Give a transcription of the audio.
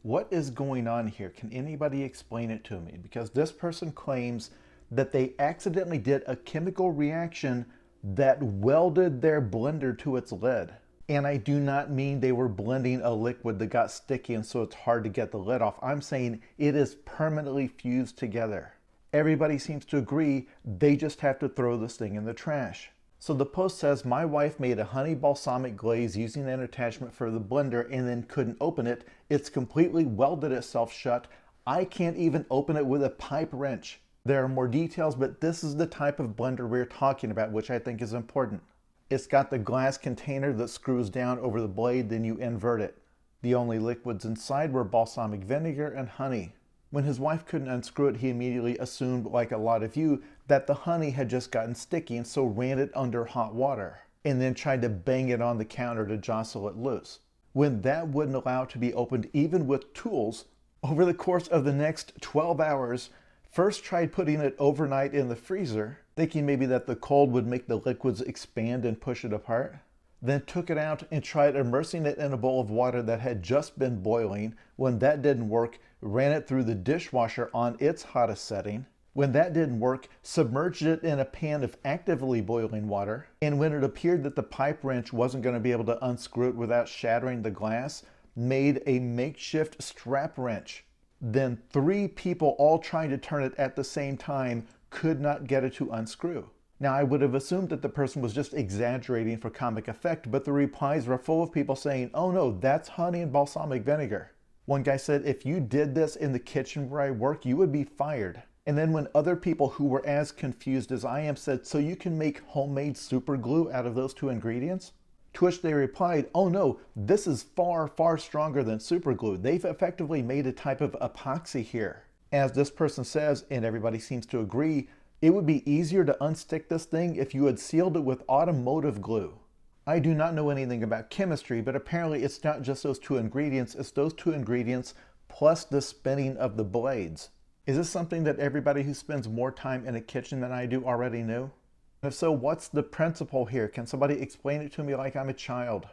What is going on here? Can anybody explain it to me? Because this person claims that they accidentally did a chemical reaction that welded their blender to its lid. And I do not mean they were blending a liquid that got sticky and so it's hard to get the lid off. I'm saying it is permanently fused together. Everybody seems to agree they just have to throw this thing in the trash. So the post says, my wife made a honey balsamic glaze using an attachment for the blender and then couldn't open it. It's completely welded itself shut. I can't even open it with a pipe wrench. There are more details, but this is the type of blender we're talking about, which I think is important. It's got the glass container that screws down over the blade, then you invert it. The only liquids inside were balsamic vinegar and honey. When his wife couldn't unscrew it, he immediately assumed, like a lot of you, that the honey had just gotten sticky and so ran it under hot water and then tried to bang it on the counter to jostle it loose. When that wouldn't allow it to be opened even with tools, over the course of the next 12 hours, first tried putting it overnight in the freezer, thinking maybe that the cold would make the liquids expand and push it apart. Then took it out and tried immersing it in a bowl of water that had just been boiling. When that didn't work, ran it through the dishwasher on its hottest setting. When that didn't work, submerged it in a pan of actively boiling water. And when it appeared that the pipe wrench wasn't going to be able to unscrew it without shattering the glass, made a makeshift strap wrench. Then 3 people all trying to turn it at the same time could not get it to unscrew. Now, I would have assumed that the person was just exaggerating for comic effect, but the replies were full of people saying, oh no, that's honey and balsamic vinegar. One guy said, if you did this in the kitchen where I work, you would be fired. And then when other people who were as confused as I am said, so you can make homemade super glue out of those 2 ingredients? To which they replied, oh no, this is far, far stronger than super glue. They've effectively made a type of epoxy here. As this person says, and everybody seems to agree, it would be easier to unstick this thing if you had sealed it with automotive glue. I do not know anything about chemistry, but apparently it's not just those 2 ingredients, it's those 2 ingredients plus the spinning of the blades. Is this something that everybody who spends more time in a kitchen than I do already knew? If so, what's the principle here? Can somebody explain it to me like I'm a child?